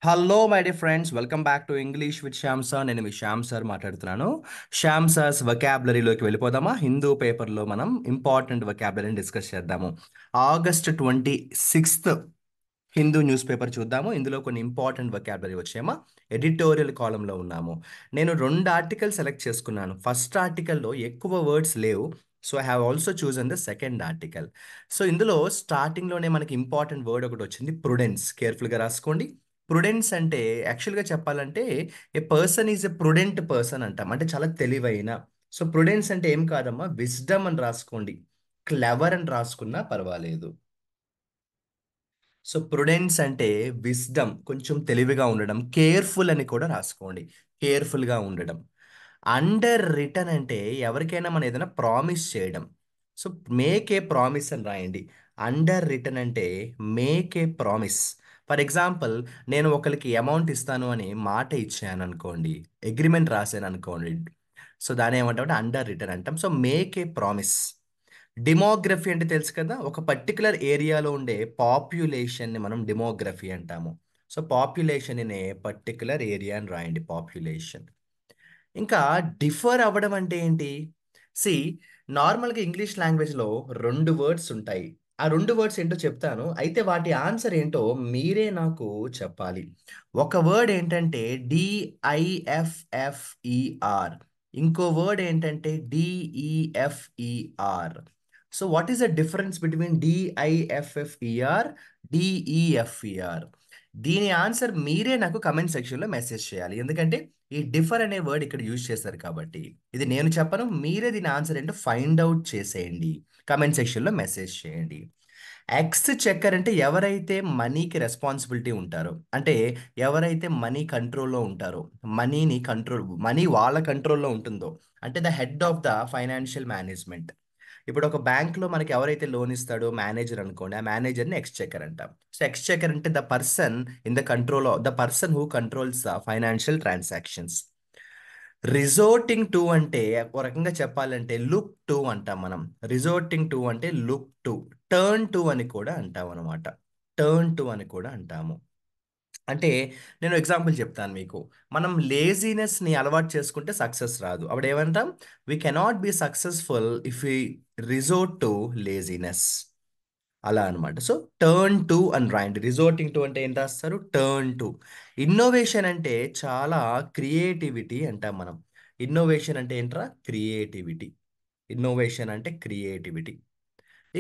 Hello my dear friends, welcome back to English with Shyam sir. నేను మీ Shyam sir మాట్లాడుతున్నాను. Shyam sirs వొకాబులరీలోకి వెళ్ళిపోదామా? హిందూ పేపర్లో మనం ఇంపార్టెంట్ వొకాబులరీని డిస్కస్ చేద్దాము. August 26th Hindu news paper చూద్దాము. ఇందులో కొన్ని ఇంపార్టెంట్ వొకాబులరీ వచ్చాయమ్మా. ఎడిటోరియల్ కాలంలో ఉన్నాము. నేను రెండు ఆర్టికల్ సెలెక్ట్ చేసుకున్నాను. ఫస్ట్ ఆర్టికల్లో ఎక్కువ వర్డ్స్ లేవు. So I have also chosen the second article. So ఇందులో స్టార్టింగ్లోనే మనకి ఇంపార్టెంట్ వర్డ్ ఒకటి వచ్చింది, ప్రుడెన్స్. కేర్ఫుల్గా రాసుకోండి. ప్రుడెన్స్ అంటే యాక్చువల్గా చెప్పాలంటే ఏ person is a prudent person అంటాం, అంటే చాలా తెలివైన. సో ప్రుడెన్స్ అంటే ఏం కాదమ్మా, విజ్డమ్ అని రాసుకోండి. క్లెవర్ అని రాసుకున్నా పర్వాలేదు. సో ప్రుడెన్స్ అంటే విజ్డమ్, కొంచెం తెలివిగా ఉండడం. కేర్ఫుల్ అని కూడా రాసుకోండి, కేర్ఫుల్గా ఉండడం. అండర్ రిటన్ అంటే ఎవరికైనా మనం ఏదైనా ప్రామిస్ చేయడం. సో మేక్ ఏ ప్రామిస్ అని రాయండి. అండర్ రిటన్ అంటే make a promise. For example, నేను ఒకరికి అమౌంట్ ఇస్తాను అని మాట ఇచ్చాను అనుకోండి, అగ్రిమెంట్ రాశాను అనుకోండి. సో దాని ఏమంటామంటే అండర్ రిటన్ అంటాం. So make a promise. Demography అంటే తెలుసు కదా, ఒక పర్టికులర్ ఏరియాలో ఉండే పాపులేషన్ని మనం డిమోగ్రఫీ అంటాము. So population in a particular area అని రాయండి, పాపులేషన్. ఇంకా డిఫర్ అవ్వడం అంటే ఏంటి? సి, నార్మల్గా ఇంగ్లీష్ లాంగ్వేజ్లో రెండు వర్డ్స్ ఉంటాయి. ఆ రెండు వర్డ్స్ ఏంటో చెప్తాను, అయితే వాటి ఆన్సర్ ఏంటో మీరే నాకు చెప్పాలి. ఒక వర్డ్ ఏంటంటే డిఐఎఫ్ఎఫ్ఈఆర్, ఇంకో వర్డ్ ఏంటంటే D E F E R. So what is the difference between D I F F E R, D E F E R? దీని ఆన్సర్ మీరే నాకు కమెంట్ సెక్షన్లో మెసేజ్ చేయాలి, ఎందుకంటే ఈ డిఫర్ అనే వర్డ్ ఇక్కడ యూజ్ చేశారు కాబట్టి. ఇది నేను చెప్పను, మీరే దీని ఆన్సర్ ఏంటో ఫైండ్ అవుట్ చేసేయండి, కమెంట్ సెక్షన్లో మెసేజ్ చేయండి. ఎక్స్ చెక్కర్ అంటే ఎవరైతే మనీకి రెస్పాన్సిబిలిటీ ఉంటారో, అంటే ఎవరైతే మనీ కంట్రోల్లో ఉంటారో, మనీ వాళ్ళ కంట్రోల్లో ఉంటుందో, అంటే the head of the financial management. ఇప్పుడు ఒక బ్యాంక్లో మనకి ఎవరైతే లోన్ ఇస్తాడో మేనేజర్ అనుకోండి, ఆ మేనేజర్ని ఎక్స్చెకర్ అంటాం. సో ఎక్స్చెకర్ అంటే the person in the control of the person who controls the financial transactions. Resorting to అంటే ఒక రకంగా చెప్పాలంటే లుక్ టు అంటాం మనం. రిజోర్టింగ్ టు అంటే లుక్ టు. టర్న్ టు అని కూడా అంటాం అనమాట. టర్న్ టు అని కూడా అంటాము. అంటే నేను ఎగ్జాంపుల్ చెప్తాను మీకు. మనం లేజీనెస్ని అలవాటు చేసుకుంటే సక్సెస్ రాదు. అప్పుడు ఏమంటాం? We cannot be successful if we resort to laziness. అలా అనమాట. సో టర్న్ టు అని రాయండి. రిజోర్టింగ్ టు అంటే ఏం రాస్తారు? Turn to. ఇన్నోవేషన్ అంటే చాలా క్రియేటివిటీ అంటాం మనం. ఇన్నోవేషన్ అంటే ఏంట్రా? క్రియేటివిటీ. ఇన్నోవేషన్ అంటే క్రియేటివిటీ.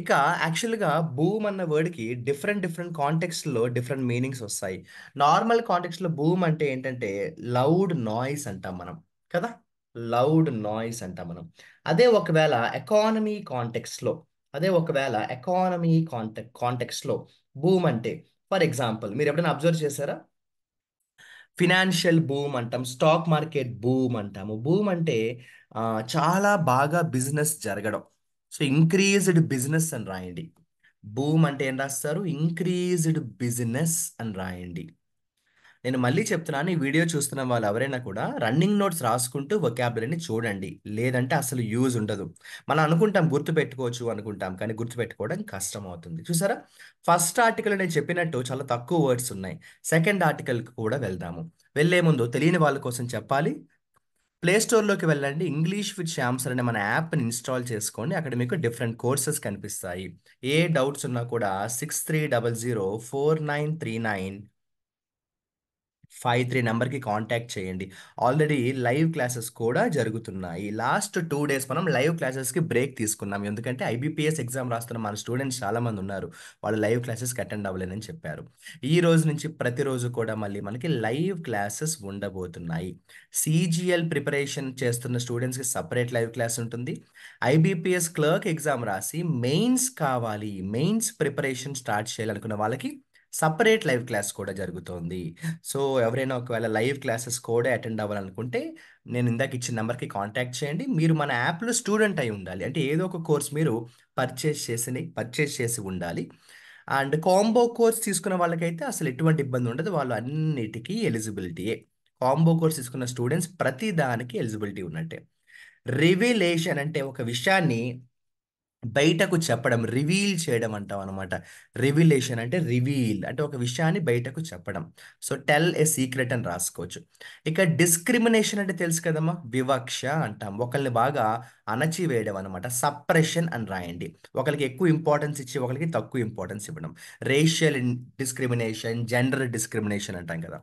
ఇక యాక్చువల్గా బూమ్ అన్న వర్డ్కి డిఫరెంట్ డిఫరెంట్ కాంటెక్స్ట్లో డిఫరెంట్ మీనింగ్స్ వస్తాయి. నార్మల్ కాంటెక్స్ట్లో బూమ్ అంటే ఏంటంటే లౌడ్ నాయిస్ అంటాం మనం కదా, లౌడ్ నాయిస్ అంటాం మనం. అదే ఒకవేళ ఎకానమీ కాంటెక్స్లో అదే ఒకవేళ ఎకానమీ కాంటెక్స్లో బూమ్ అంటే, ఫర్ ఎగ్జాంపుల్, మీరు ఎప్పుడైనా అబ్జర్వ్ చేశారా? ఫినాన్షియల్ బూమ్ అంటాం, స్టాక్ మార్కెట్ బూమ్ అంటాము. బూమ్ అంటే ఆ, చాలా బాగా బిజినెస్ జరగడం. సో ఇంక్రీజ్డ్ బిజినెస్ అని రాయండి. బూమ్ అంటే ఏం రాస్తారు? ఇంక్రీజ్డ్ బిజినెస్ అని రాయండి. నేను మళ్ళీ చెప్తున్నాను, ఈ వీడియో చూస్తున్న వాళ్ళు ఎవరైనా కూడా రన్నింగ్ నోట్స్ రాసుకుంటూ వొకాబులరీని చూడండి, లేదంటే అసలు యూజ్ ఉండదు. మనం అనుకుంటాం గుర్తు పెట్టుకోవచ్చు అనుకుంటాం, కానీ గుర్తు పెట్టుకోవడం కష్టం అవుతుంది. చూసారా? ఫస్ట్ ఆర్టికల్ నేను చెప్పినట్టు చాలా తక్కువ వర్డ్స్ ఉన్నాయి. సెకండ్ ఆర్టికల్కి కూడా వెళ్దాము. వెళ్ళే ముందు తెలియని వాళ్ళ కోసం చెప్పాలి. ప్లే స్టోర్లోకి వెళ్ళండి, ఇంగ్లీష్ విత్ శ్యామ్ సార్ అనే మన యాప్ని ఇన్స్టాల్ చేసుకోండి. అక్కడ మీకు డిఫరెంట్ కోర్సెస్ కనిపిస్తాయి. ఏ డౌట్స్ ఉన్నా కూడా 6300493953 నెంబర్కి కాంటాక్ట్ చేయండి. ఆల్రెడీ లైవ్ క్లాసెస్ కూడా జరుగుతున్నాయి. లాస్ట్ 2 డేస్ మనం లైవ్ క్లాసెస్కి బ్రేక్ తీసుకున్నాం, ఎందుకంటే ఐబీపీఎస్ ఎగ్జామ్ రాస్తున్న మన స్టూడెంట్స్ చాలామంది ఉన్నారు, వాళ్ళు లైవ్ క్లాసెస్కి అటెండ్ అవ్వలేదని చెప్పారు. ఈ రోజు నుంచి ప్రతిరోజు కూడా మళ్ళీ మనకి లైవ్ క్లాసెస్ ఉండబోతున్నాయి. సిజిఎల్ ప్రిపరేషన్ చేస్తున్న స్టూడెంట్స్కి సపరేట్ లైవ్ క్లాస్ ఉంటుంది. ఐబీపీఎస్ క్లర్క్ ఎగ్జామ్ రాసి మెయిన్స్ కావాలి, మెయిన్స్ ప్రిపరేషన్ స్టార్ట్ చేయాలనుకున్న వాళ్ళకి సపరేట్ లైవ్ క్లాస్ కూడా జరుగుతోంది. సో ఎవరైనా ఒకవేళ లైవ్ క్లాసెస్ కూడా అటెండ్ అవ్వాలనుకుంటే నేను ఇందాక ఇచ్చిన నెంబర్కి కాంటాక్ట్ చేయండి. మీరు మన యాప్లో స్టూడెంట్ అయి ఉండాలి, అంటే ఏదో ఒక కోర్స్ మీరు పర్చేస్ చేసి ఉండాలి. అండ్ కాంబో కోర్స్ తీసుకున్న వాళ్ళకైతే అసలు ఎటువంటి ఇబ్బంది ఉండదు, వాళ్ళు అన్నిటికీ ఎలిజిబిలిటీయే. కాంబో కోర్స్ తీసుకున్న స్టూడెంట్స్ ప్రతి దానికి ఎలిజిబిలిటీ ఉన్నట్టే. రివిలేషన్ అంటే ఒక విషయాన్ని బయటకు చెప్పడం, రివీల్ చేయడం అంటాం అనమాట. రివిలేషన్ అంటే రివీల్ అంటే ఒక విషయాన్ని బయటకు చెప్పడం. సో టెల్ ఏ సీక్రెట్ అని రాసుకోవచ్చు. ఇక డిస్క్రిమినేషన్ అంటే తెలుసు కదమ్మా, వివక్ష అంటాం. ఒకరిని బాగా అణచివేయడం అనమాట. సప్రెషన్ అని రాయండి. ఒకరికి ఎక్కువ ఇంపార్టెన్స్ ఇచ్చి ఒకరికి తక్కువ ఇంపార్టెన్స్ ఇవ్వడం. రేషియల్ డిస్క్రిమినేషన్, జెండర్ డిస్క్రిమినేషన్ అంటాం కదా.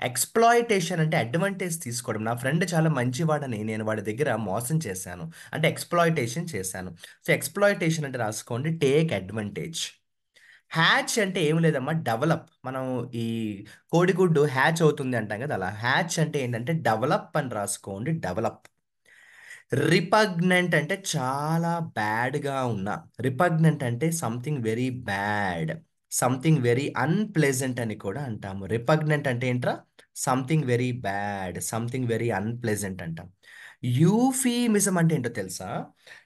ఎక్స్ప్లాయిటేషన్ అంటే అడ్వాంటేజ్ తీసుకోవడం. నా ఫ్రెండ్ చాలా మంచివాడని నేను వాడి దగ్గర మోసం చేశాను అంటే ఎక్స్ప్లాయిటేషన్ చేశాను. సో ఎక్స్ప్లాయిటేషన్ అంటే రాసుకోండి, టేక్ అడ్వాంటేజ్. హ్యాచ్ అంటే ఏం లేదమ్మా, డెవలప్. మనం ఈ కోడిగుడ్డు హ్యాచ్ అవుతుంది అంటాం కదా, అలా హ్యాచ్ అంటే ఏంటంటే డెవలప్ అని రాసుకోండి, డెవలప్. రిపగ్నెంట్ అంటే చాలా బ్యాడ్గా ఉన్న. రిపగ్నెంట్ అంటే something very bad, something very unpleasant అని కూడా అంటాము. రిపగ్నెంట్ అంటే ఏంట్రా, something very bad, something very unpleasant అంటాం. యూఫీమిజం అంటే ఏంటో తెలుసా?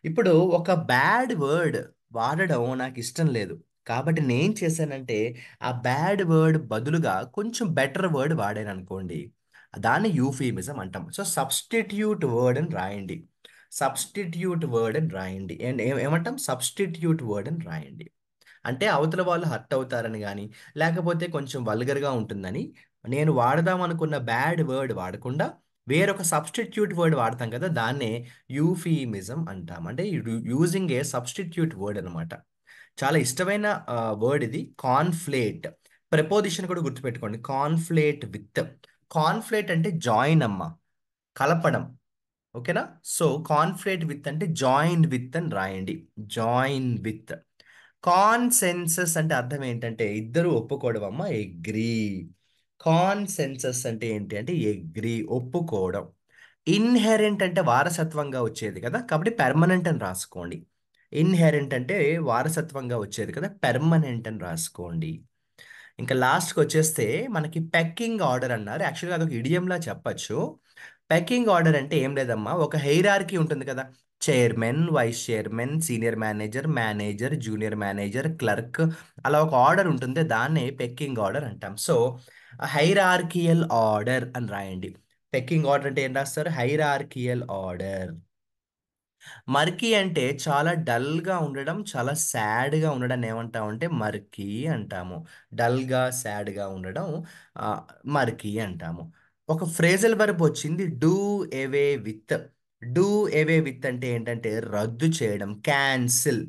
ఇప్పుడు ఒక బ్యాడ్ వర్డ్ వాడడం నాకు ఇష్టం లేదు, కాబట్టి నేను చేశానంటే ఆ బ్యాడ్ వర్డ్ బదులుగా కొంచెం బెటర్ వర్డ్ వాడాను అనుకోండి, దాన్ని యూఫీమిజం అంటాం. సో సబ్స్టిట్యూట్ వర్డ్ అని రాయండి. సబ్స్టిట్యూట్ వర్డ్ అని రాయండి. అండ్ ఏమంటాం, సబ్స్టిట్యూట్ వర్డ్ అని రాయండి. అంటే అవతల వాళ్ళు హర్ట్ అవుతారని కానీ, లేకపోతే కొంచెం వల్గర్గా ఉంటుందని నేను వాడదాం అనుకున్న బ్యాడ్ వర్డ్ వాడకుండా వేరొక సబ్స్టిట్యూట్ వర్డ్ వాడతాం కదా, దాన్నే యూఫీమిజం అంటాం. అంటే యూజింగ్ ఏ సబ్స్టిట్యూట్ వర్డ్ అనమాట. చాలా ఇష్టమైన వర్డ్ ఇది, కాన్ఫ్లేట్. ప్రెపోజిషన్ కూడా గుర్తుపెట్టుకోండి, కాన్ఫ్లేట్ విత్. కాన్ఫ్లేట్ అంటే జాయిన్ అమ్మ, కలపడం. ఓకేనా? సో కాన్ఫ్లేట్ విత్ అంటే జాయిన్ విత్ అని రాయండి, జాయిన్ విత్. కాన్సెన్సస్ అంటే అర్థం ఏంటంటే ఇద్దరు ఒప్పుకోవడం అమ్మ, ఎగ్రీ. కాన్సెన్సస్ అంటే ఏంటి అంటే ఎగ్రీ, ఒప్పుకోవడం. ఇన్హెరెంట్ అంటే వారసత్వంగా వచ్చేది కదా, కాబట్టి పెర్మనెంట్ అని రాసుకోండి. ఇన్హెరెంట్ అంటే వారసత్వంగా వచ్చేది కదా, పెర్మనెంట్ అని రాసుకోండి. ఇంకా లాస్ట్కి వచ్చేస్తే మనకి పెక్కింగ్ ఆర్డర్ అన్నారు. యాక్చువల్గా అదొక ఇడియంలా చెప్పచ్చు. పెక్కింగ్ ఆర్డర్ అంటే ఏం లేదమ్మా, ఒక హైరార్కీ ఉంటుంది కదా, chairman, vice chairman, senior manager, manager, junior manager, clerk, అలా ఒక ఆర్డర్ ఉంటుంది, దాన్నే పెక్కింగ్ ఆర్డర్ అంటాం. సో హైరార్కియల్ ఆర్డర్ అని రాయండి. పెక్కింగ్ ఆర్డర్ అంటే ఏం రాస్తారు, హైరార్కియల్ ఆర్డర్. మర్కీ అంటే చాలా డల్గా ఉండడం, చాలా సాడ్గా ఉండడం ఏమంటామంటే మర్కీ అంటాము. డల్గా సాడ్గా ఉండడం ఆ, మర్కీ అంటాము. ఒక ఫ్రేజల్ వర్బ్ వచ్చింది, do away with. Do away with అంటే ఏంటంటే రద్దు చేయడం, క్యాన్సిల్.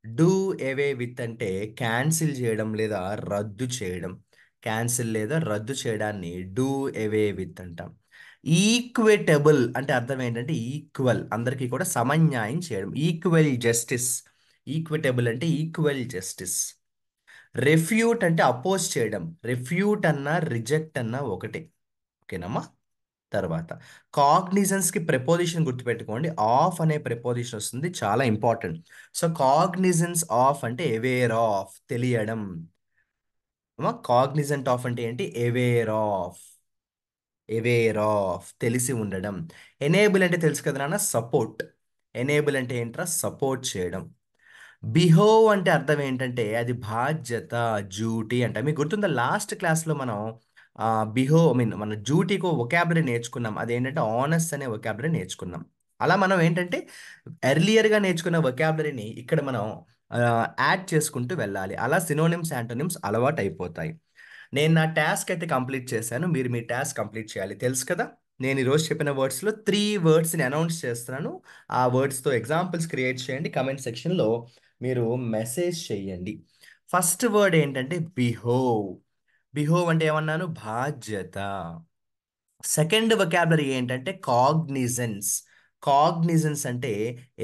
డూ అవే విత్ అంటే క్యాన్సిల్ చేయడం లేదా రద్దు చేయడం. క్యాన్సిల్ లేదా రద్దు చేయడాన్ని డూ అవే విత్ అంటాం. ఈక్విటబుల్ అంటే అర్థం ఏంటంటే ఈక్వల్, అందరికీ కూడా సమన్యాయం చేయడం, ఈక్వల్ జస్టిస్. ఈక్విటబుల్ అంటే ఈక్వల్ జస్టిస్. రెఫ్యూట్ అంటే అపోజ్ చేయడం. రెఫ్యూట్ అన్నా రిజెక్ట్ అన్నా ఒకటే. ఓకేనమ్మా? తర్వాత కాగ్నిజన్స్కి ప్రెపోజిషన్ గుర్తుపెట్టుకోండి, ఆఫ్ అనే ప్రెపోజిషన్ వస్తుంది, చాలా ఇంపార్టెంట్. సో కాగ్నిజన్స్ ఆఫ్ అంటే అవేర్ ఆఫ్, తెలియడం. కాగ్నిజెంట్ ఆఫ్ అంటే ఏంటి, అవేర్ ఆఫ్. అవేర్ ఆఫ్ తెలిసి ఉండడం. ఎనేబుల్ అంటే తెలుసు కదా నాన్న, సపోర్ట్. ఎనేబుల్ అంటే ఏంట్రా, సపోర్ట్ చేయడం. బిహోవ్ అంటే అర్థం ఏంటంటే అది బాధ్యత, డ్యూటీ అంట. మీకు గుర్తుందా, లాస్ట్ క్లాస్లో మనం బిహోవ్ ఐ మీన్ మన డ్యూటీకి వొకాబులరీ నేర్చుకున్నాం, అదేంటంటే ఆనెస్ట్ అనే వొకాబులరీ నేర్చుకున్నాం. అలా మనం ఏంటంటే ఎర్లియర్గా నేర్చుకున్న వొకాబులరీని ఇక్కడ మనం యాడ్ చేసుకుంటూ వెళ్ళాలి. అలా సినోనిమ్స్, యాంటోనిమ్స్ అలవాటు అయిపోతాయి. నేను నా టాస్క్ అయితే కంప్లీట్ చేశాను, మీరు మీ టాస్క్ కంప్లీట్ చేయాలి, తెలుసు కదా. నేను ఈరోజు చెప్పిన వర్డ్స్లో 3 వర్డ్స్ని అనౌన్స్ చేస్తున్నాను. ఆ వర్డ్స్తో ఎగ్జాంపుల్స్ క్రియేట్ చేయండి, కమెంట్ సెక్షన్లో మీరు మెసేజ్ చేయండి. ఫస్ట్ వర్డ్ ఏంటంటే బిహోవ్. బిహోవ్ అంటే ఏమన్నాను, బాధ్యత. సెకండ్ వొకాబులరీ ఏంటంటే కాగ్నిజెన్స్. కాగ్నిజెన్స్ అంటే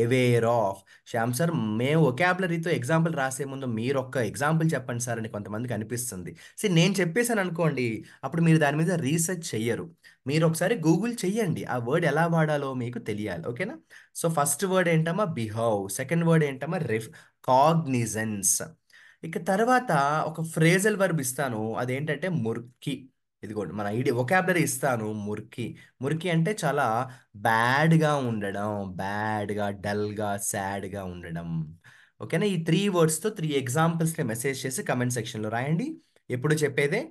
అవేర్ ఆఫ్. శ్యామ్ సార్, మేము వొకాబులరీతో ఎగ్జాంపుల్ రాసే ముందు మీరు ఒక్క ఎగ్జాంపుల్ చెప్పండి సార్ అని కొంతమందికి అనిపిస్తుంది. నేను చెప్పేశాను అనుకోండి, అప్పుడు మీరు దాని మీద రీసెర్చ్ చెయ్యరు. మీరు ఒకసారి గూగుల్ చెయ్యండి, ఆ వర్డ్ ఎలా వాడాలో మీకు తెలియాలి. ఓకేనా? సో ఫస్ట్ వర్డ్ ఏంటమ్మా, బిహోవ్. సెకండ్ వర్డ్ ఏంటమ్మా, కాగ్నిజెన్స్. ఇక తర్వాత ఒక ఫ్రేజల్ వర్బ్ ఇస్తాను, అదేంటంటే ముర్కి. ఇదిగోండి మన ఐడి వొకాబులరీ ఇస్తాను, మురికి. మురికి అంటే చాలా బ్యాడ్గా ఉండడం, బ్యాడ్గా, డల్గా, సాడ్గా ఉండడం. ఓకేనా? ఈ 3 వర్డ్స్తో 3 ఎగ్జాంపుల్స్ని మెసేజ్ చేసి కమెంట్ సెక్షన్లో రాయండి. ఎప్పుడు చెప్పేదే,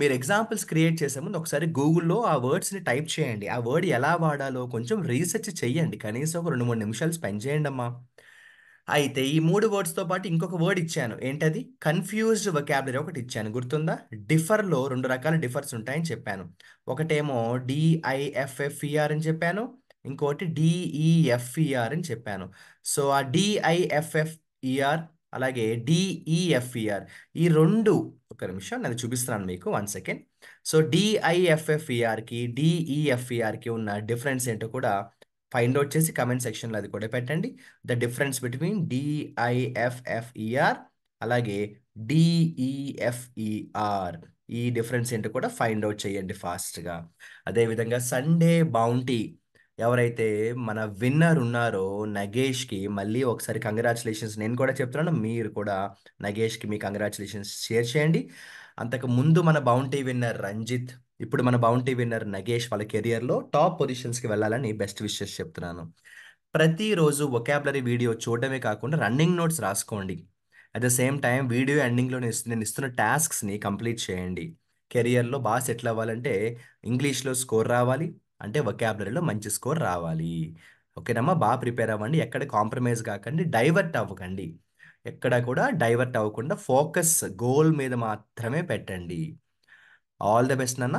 మీరు ఎగ్జాంపుల్స్ క్రియేట్ చేసే ముందు ఒకసారి గూగుల్లో ఆ వర్డ్స్ని టైప్ చేయండి, ఆ వర్డ్ ఎలా వాడాలో కొంచెం రీసెర్చ్ చెయ్యండి, కనీసం ఒక 2-3 నిమిషాలు స్పెండ్ చేయండి అమ్మా. అయితే ఈ 3 వర్డ్స్‌తో పాటు ఇంకొక వర్డ్ ఇచ్చాను. ఏంటది? కన్‌ఫ్యూజ్డ్ వొకాబులరీ ఒకటి ఇచ్చాను. గుర్తుందా? డిఫర్‌లో 2 రకాల డిఫర్స్ ఉంటాయని చెప్పాను. ఒకటేమో డీఐఎఫ్ఎఫ్ఈఆర్ అని చెప్పాను. ఇంకోటి డీఈఎఫ్ఈఆర్ అని చెప్పాను. సో, ఆ డీఐఎఫ్ఎఫ్ఈఆర్ అలాగే డీఈఎఫ్ఈఆర్ ఈ 2 ఒక్క నిమిషం నేను చూపిస్తున్నాను మీకు. 1 సెకండ్. సో, డీఐఎఫ్ఎఫ్ఈఆర్‌కి, డీఈఎఫ్ఈఆర్‌కి ఉన్న డిఫరెన్స్ ఏంటో కూడా ఫైండ్ ఔట్ చేసి కామెంట్ సెక్షన్‌లో అది కూడా పెట్టండి. ద డిఫరెన్స్ బిట్వీన్ డిఐఎఫ్ఎఫ్ఈఆర్ అలాగే డిఈఎఫ్ఈఆర్ ఈ డిఫరెన్స్ ఏంటో కూడా ఫైండ్ ఔట్ చేయండి ఫాస్ట్‌గా. అదేవిధంగా సండే బౌంటీ ఎవరైతే మన విన్నర్ ఉన్నారో నగేష్‌కి మళ్ళీ ఒకసారి కంగ్రాచ్యులేషన్స్ నేను కూడా చెప్తున్నాను. మీరు కూడా నగేష్‌కి మీ కంగ్రాచ్యులేషన్స్ షేర్ చేయండి. అంతకు ముందు మన బౌంటీ విన్నర్ రంజిత్, ఇప్పుడు మన బౌంటీ విన్నర్ నగేష్ వాళ్ళ కెరియర్‌లో టాప్ పొజిషన్స్‌కి వెళ్ళాలని బెస్ట్ విషెస్ చెప్తున్నాను. ప్రతిరోజు వొకాబులరీ వీడియో చూడడమే కాకుండా రన్నింగ్ నోట్స్ రాసుకోండి. At the same time video ఎండింగ్‌లో నేను ఇస్తున్న టాస్క్స్‌ని కంప్లీట్ చేయండి. కెరియర్‌లో బాగా సెటిల్ అవ్వాలంటే ఇంగ్లీష్‌లో స్కోర్ రావాలి. అంటే వొకాబులరీలో మంచి స్కోర్ రావాలి. ఓకేనమ్మా? ప్రిపేర్ అవ్వండి. ఎక్కడ కాంప్రమైజ్ కాకండి. డైవర్ట్ అవ్వకండి. ఎక్కడ కూడా డైవర్ట్ అవ్వకుండా ఫోకస్ గోల్ మీద మాత్రమే పెట్టండి. ఆల్ ద బెస్ట్ నాన్న.